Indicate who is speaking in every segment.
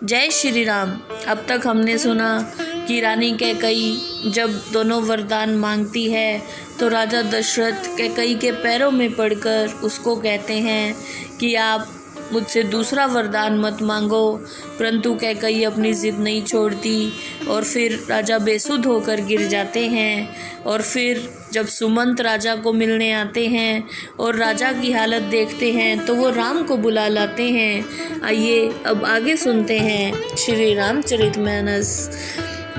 Speaker 1: जय श्री राम। अब तक हमने सुना कि रानी कैकई जब दोनों वरदान मांगती है तो राजा दशरथ कैकई के पैरों में पड़कर उसको कहते हैं कि आप मुझसे दूसरा वरदान मत मांगो, परंतु कैकई अपनी ज़िद नहीं छोड़ती और फिर राजा बेसुध होकर गिर जाते हैं। और फिर जब सुमंत राजा को मिलने आते हैं और राजा की हालत देखते हैं तो वो राम को बुला लाते हैं। आइए अब आगे सुनते हैं श्री रामचरितमानस।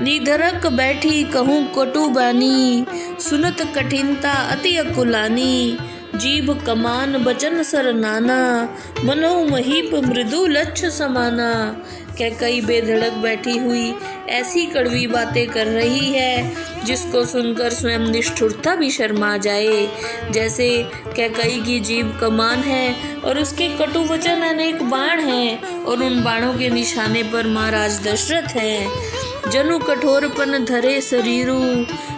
Speaker 1: निधरक बैठी कहूँ कटु बानी, सुनत कठिनता अति अकुलानी। जीभ कमान बचन सर नाना, मनो महीप मृदु लक्ष्य समाना। कैकई बेधड़क बैठी हुई ऐसी कड़वी बातें कर रही है जिसको सुनकर स्वयं निष्ठुरता भी शर्मा जाए। जैसे कैकई की जीभ कमान है और उसके कटु वचन अनेक बाण हैं और उन बाणों के निशाने पर महाराज दशरथ हैं। जनु कठोरपन धरे शरीरु,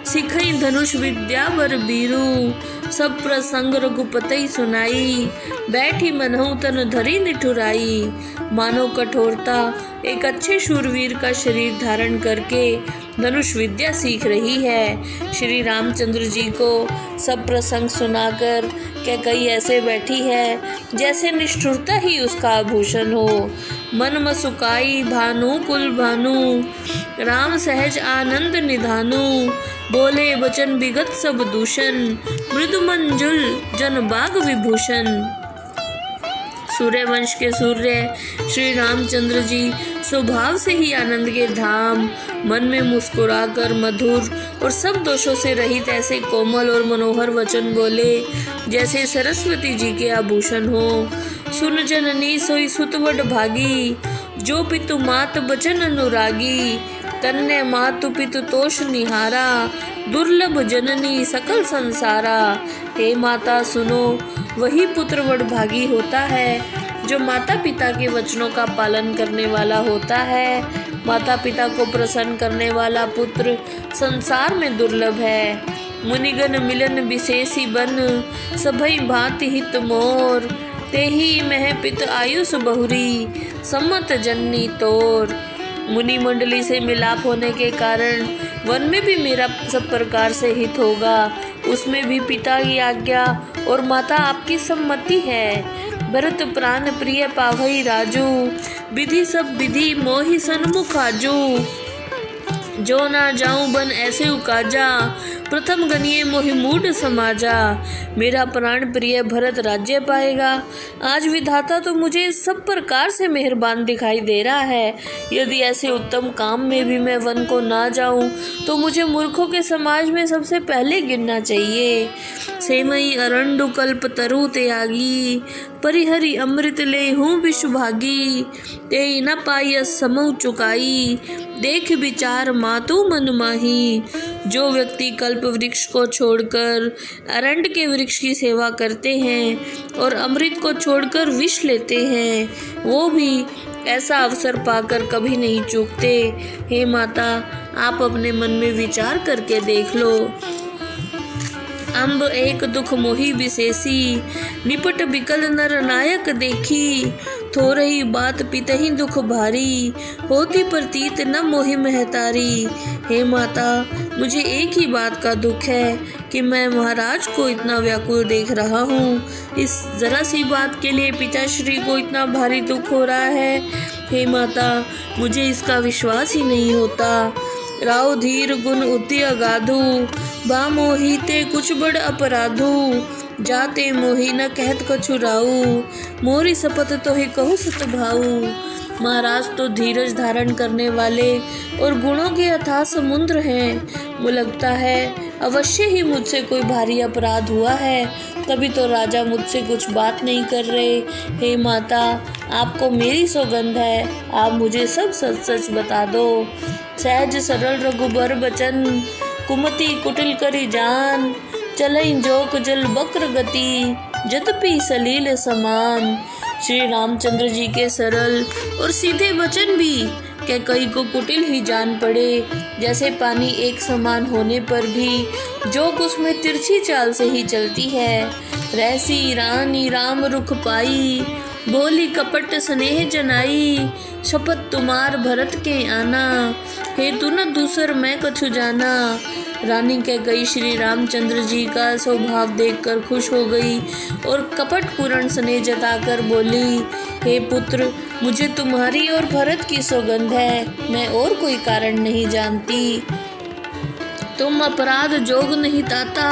Speaker 1: सिखई धनुष विद्या बर बीरू। सब प्रसंग रघुपति सुनाई, बैठी मनहु तन धरी निठुराई। मानो कठोरता एक अच्छे शूरवीर का शरीर धारण करके धनुष विद्या सीख रही है। श्री रामचंद्र जी को सब प्रसंग सुनाकर कैकई ऐसे बैठी है जैसे निष्ठुरता ही उसका आभूषण हो। मन मसुकाई भानु कुल भानु, राम सहज आनंद निधानु। बोले वचन विगत सब दूषण, मृदु मंजुल जन बाग विभूषण। सूर्यवंश के सूर्य श्री रामचंद्र जी स्वभाव से ही आनंद के धाम, मन में मुस्कुराकर मधुर और सब दोषों से रहित ऐसे कोमल और मनोहर वचन बोले जैसे सरस्वती जी के आभूषण हो। सुन जननी सोई सुतवट भागी, जो पितु मात बचन अनुरागी। तन्ने मातु पितु तोष निहारा, दुर्लभ जननी सकल संसारा। हे माता सुनो, वही पुत्र वडभागी होता है जो माता पिता के वचनों का पालन करने वाला होता है। माता पिता को प्रसन्न करने वाला पुत्र संसार में दुर्लभ है। मुनिगण मिलन विशेषी बन, सभई भांति हित मोर। तेहि मह पित आयुष बहुरी, सम्मत जननी तोर। मुनि मंडली से मिलाप होने के कारण वन में भी मेरा सब प्रकार से हित होगा, उसमें भी पिता की आज्ञा और माता आपकी सम्मति है। भरत प्राण प्रिय पावई राजू, विधि सब विधि मोहि सन्मुख आजू। जो ना जाऊं बन ऐसे उकाजा, प्रथम गनिये मोहि मूढ़ समाजा। मेरा प्राण प्रिय भरत राज्य पाएगा। आज विधाता तो मुझे सब प्रकार से मेहरबान दिखाई दे रहा है। यदि ऐसे उत्तम काम में भी मैं वन को ना जाऊं तो मुझे मूर्खों के समाज में सबसे पहले गिनना चाहिए। सेमई अरंडु कल्प तरु त्यागी, परिहरि अमृत ले हूँ विषुभागी। ते न पाय समु चुकाई, देख विचार मातु मन माही। जो व्यक्ति कल्प वृक्ष को छोड़कर अरंड के वृक्ष की सेवा करते हैं और अमृत को छोड़कर विष लेते हैं, वो भी ऐसा अवसर पाकर कभी नहीं चूकते। हे माता, आप अपने मन में विचार करके देख लो। अम्ब एक दुख मोहि विशेषी, निपट बिकल नर नायक देखी। थोरही बात पितहि दुख भारी, होती प्रतीत न मोहि महतारी। हे माता, मुझे एक ही बात का दुख है कि मैं महाराज को इतना व्याकुल देख रहा हूँ। इस जरा सी बात के लिए पिताश्री को इतना भारी दुख हो रहा है। हे माता, मुझे इसका विश्वास ही नहीं होता। राव धीर गुण उद्य अगाधु, बा मोहि ते कुछ बड़ अपराधु। जाते मोहि न कहत कछु राऊ, मोरी शपथ तो ही कहूँ सत भाऊ। महाराज तो धीरज धारण करने वाले और गुणों के अथाह समुद्र हैं। मुझे लगता है अवश्य ही मुझसे कोई भारी अपराध हुआ है, तभी तो राजा मुझसे कुछ बात नहीं कर रहे। हे माता, आपको मेरी सौगंध है, आप मुझे सब सच सच बता दो। सहज सरल रघुबर बचन, कुमति कुटिल करी जान। चलई जोक जल बक्र गति, जतपि सलील समान। श्री रामचंद्र जी के सरल और सीधे वचन भी कैकई को कुटिल ही जान पड़े। जैसे पानी एक समान होने पर भी जोक उसमें तिरछी चाल से ही चलती है। रहसी रानी राम रुख पाई, बोली कपट स्नेह जनाई, शपथ तुम्हार भरत के आना, हे तू न दूसर मैं कछु जाना। रानी कैकेयी श्री रामचंद्र जी का स्वभाव देखकर खुश हो गई और कपट पूर्ण स्नेह जताकर बोली, हे पुत्र, मुझे तुम्हारी और भरत की सौगंध है, मैं और कोई कारण नहीं जानती। तुम अपराध जोग नहीं ताता,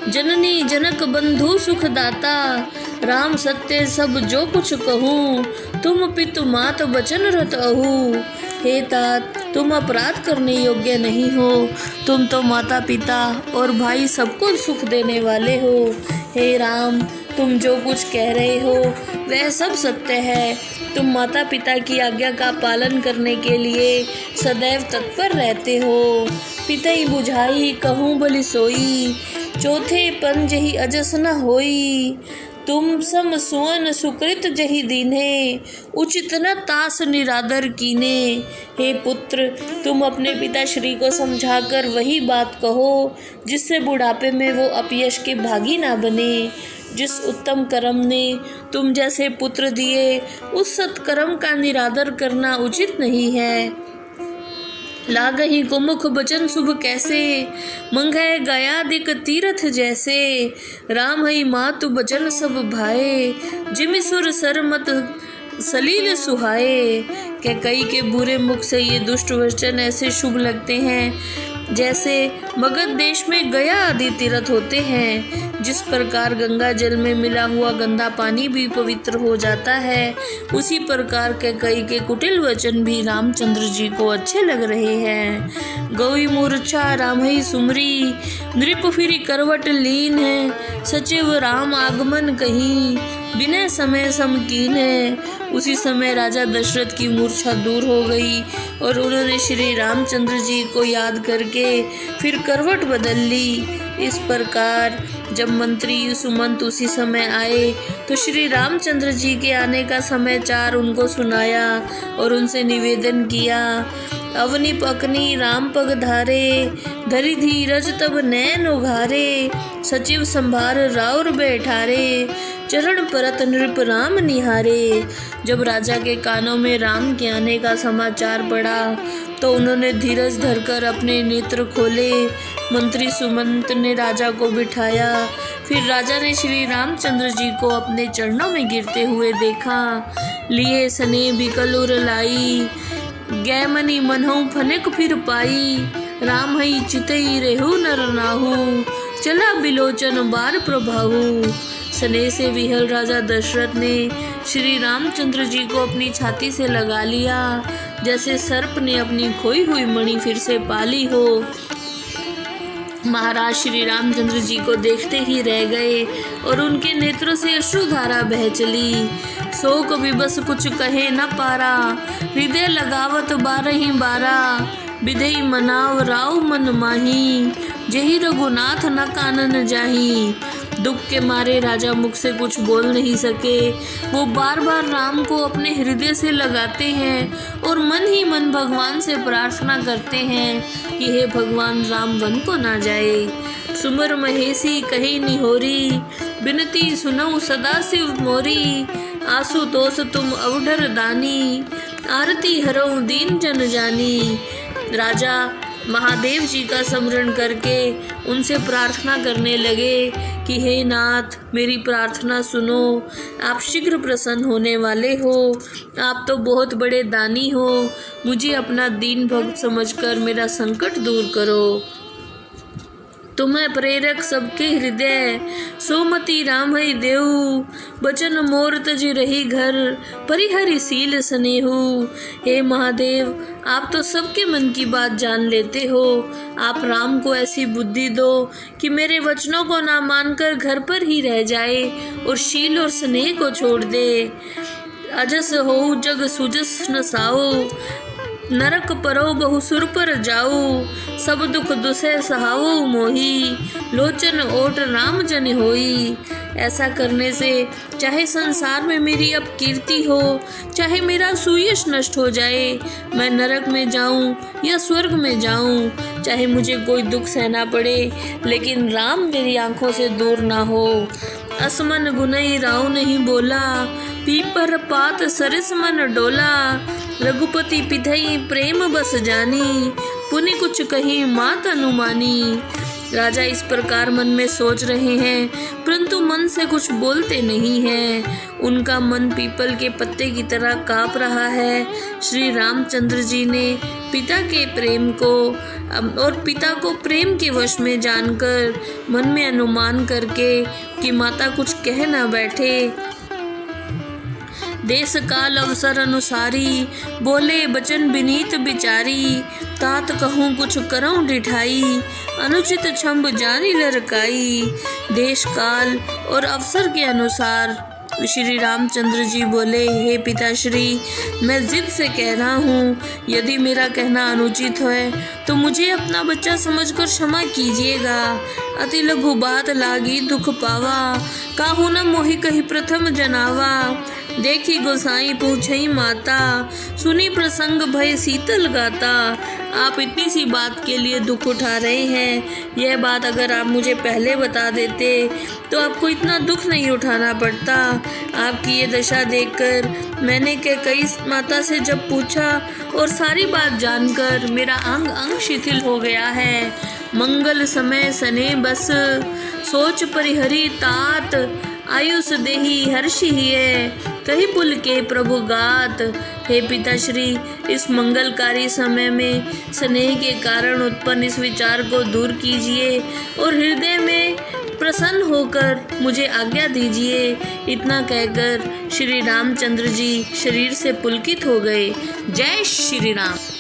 Speaker 1: जननी जनक बंधु सुख दाता। राम सत्य सब जो कुछ कहूँ, तुम पितु मात बचन रत अहू। हे तात, तुम अपराध करने योग्य नहीं हो, तुम तो माता पिता और भाई सबको सुख देने वाले हो। हे राम, तुम जो कुछ कह रहे हो वह सब सत्य है। तुम माता पिता की आज्ञा का पालन करने के लिए सदैव तत्पर रहते हो। पितई बुझाई कहूँ बलि सोई, चौथे पन जही अजस न होई। तुम सम सुवन सुकृत जही दीन्हे, उचित न तास निरादर कीने। हे पुत्र, तुम अपने पिता श्री को समझाकर वही बात कहो जिससे बुढ़ापे में वो अपयश के भागी ना बने। जिस उत्तम कर्म ने तुम जैसे पुत्र दिए, उस सत्कर्म का निरादर करना उचित नहीं है। लागहि कुमुख बचन शुभ कैसे, मंगै गयादिक तीरथ जैसे। राम हई मातु बचन सब भाए, जिमि सुर सरमत सलील सुहाए। कैकेयी के बुरे मुख से ये दुष्ट वचन ऐसे शुभ लगते हैं जैसे मगध देश में गया आदि तीर्थ होते हैं। जिस प्रकार गंगा जल में मिला हुआ गंदा पानी भी पवित्र हो जाता है, उसी प्रकार कैकेयी के कुटिल वचन भी रामचंद्र जी को अच्छे लग रहे हैं। गौई मूर्छा रामहि सुमरी, नृप फिरी करवट लीन है। सचिव राम आगमन कहीं, बिना समय समकीन है। उसी समय राजा दशरथ की मूर्छा दूर हो गई और उन्होंने श्री रामचंद्र जी को याद करके फिर करवट बदल ली। इस प्रकार जब मंत्री सुमंत उसी समय आए तो श्री रामचंद्र जी के आने का समाचार उनको सुनाया और उनसे निवेदन किया। अवनि पकनी राम पग धारे, धरि धीरज तब नैन उघारे। सचिव संभार राउर बैठारे, चरण परत नृप राम निहारे। जब राजा के कानों में राम के आने का समाचार पड़ा तो उन्होंने धीरज धरकर अपने नेत्र खोले। मंत्री सुमंत ने राजा को बिठाया। फिर राजा ने श्री रामचंद्र जी को अपने चरणों में गिरते हुए देखा। लिए सने बिकलुर लाई, गैमनी मनहु फनक फिर पाई। राम हई चितई रेहु नर नाहु, चला बिलोचन बार प्रभाहु। स्नेह से विहल राजा दशरथ ने श्री रामचंद्र जी को अपनी छाती से लगा लिया, जैसे सर्प ने अपनी खोई हुई मणि फिर से पाली हो। महाराज श्री रामचंद्र जी को देखते ही रह गए और उनके नेत्रों से अश्रुधारा बह चली। शोक विबस कुछ कहे न पारा, हृदय लगावत बारहि बारा। विधेय मनाव राव मन माही, जही रघुनाथ न कानन जाही। दुख के मारे राजा मुख से कुछ बोल नहीं सके। वो बार बार राम को अपने हृदय से लगाते हैं और मन ही मन भगवान से प्रार्थना करते हैं कि हे भगवान, राम वन को ना जाए। सुमर महेशी कही निहोरी, बिनती सुनऊ सदा शिव मोरी। आशुतोष तुम अवढर दानी, आरती हरऊ दीन जन जानी। राजा महादेव जी का स्मरण करके उनसे प्रार्थना करने लगे कि हे नाथ, मेरी प्रार्थना सुनो, आप शीघ्र प्रसन्न होने वाले हो। आप तो बहुत बड़े दानी हो, मुझे अपना दीन भक्त समझकर मेरा संकट दूर करो। तुम्हें प्रेरक सबके हृदय, सोमति राम हई देऊ। बचन मोर तज रही घर, परिहरि सील स्नेहु। हे महादेव, आप तो सबके मन की बात जान लेते हो। आप राम को ऐसी बुद्धि दो कि मेरे वचनों को ना मानकर घर पर ही रह जाए और शील और स्नेह को छोड़ दे। अजस हो जग सुजस न साओ, नरक परो बहु सुर पर जाऊ। सब दुख दुसह सहाओ मोही, लोचन ओट राम जन होई। ऐसा करने से चाहे संसार में मेरी अब कीर्ति हो, चाहे मेरा सुयश नष्ट हो जाए, मैं नरक में जाऊं या स्वर्ग में जाऊं, चाहे मुझे कोई दुख सहना पड़े, लेकिन राम मेरी आंखों से दूर ना हो। असमन गुनई राव नहीं बोला, पीपर पात सरिस मन डोला, रघुपति पिधई प्रेम बस जानी, पुनि कुछ कहीं मात अनुमानी। राजा इस प्रकार मन में सोच रहे हैं, परंतु मन से कुछ बोलते नहीं हैं। उनका मन पीपल के पत्ते की तरह काँप रहा है। श्री रामचंद्र जी ने पिता के प्रेम को और पिता को प्रेम के वश में जानकर मन में अनुमान करके कि माता कुछ कह ना बैठे, देश काल अवसर अनुसारी, बोले बचन विनीत बिचारी, तात कहूँ कुछ करऊँ डिठाई, अनुचित छंब जानी लरकाई। देश काल और अवसर के अनुसार श्री रामचंद्र जी बोले, हे पिताश्री, मैं जिद से कह रहा हूँ, यदि मेरा कहना अनुचित है तो मुझे अपना बच्चा समझकर क्षमा कीजिएगा। अति लघु बात लागी दुख पावा, काहू न मोहि कही प्रथम जनावा। देखी गोसाई पूछई माता, सुनी प्रसंग भय शीतल गाता। आप इतनी सी बात के लिए दुख उठा रहे हैं, यह बात अगर आप मुझे पहले बता देते तो आपको इतना दुख नहीं उठाना पड़ता। आपकी ये दशा देखकर मैंने कई माता से जब पूछा और सारी बात जानकर मेरा अंग अंग शिथिल हो गया है। मंगल समय सने बस, सोच परिहरी तात, आयुष देही हर्षि है, कही पुल के प्रभु गात। हे पिताश्री, इस मंगलकारी समय में स्नेह के कारण उत्पन्न इस विचार को दूर कीजिए और हृदय में प्रसन्न होकर मुझे आज्ञा दीजिए। इतना कहकर श्री रामचंद्र जी शरीर से पुलकित हो गए। जय श्री राम।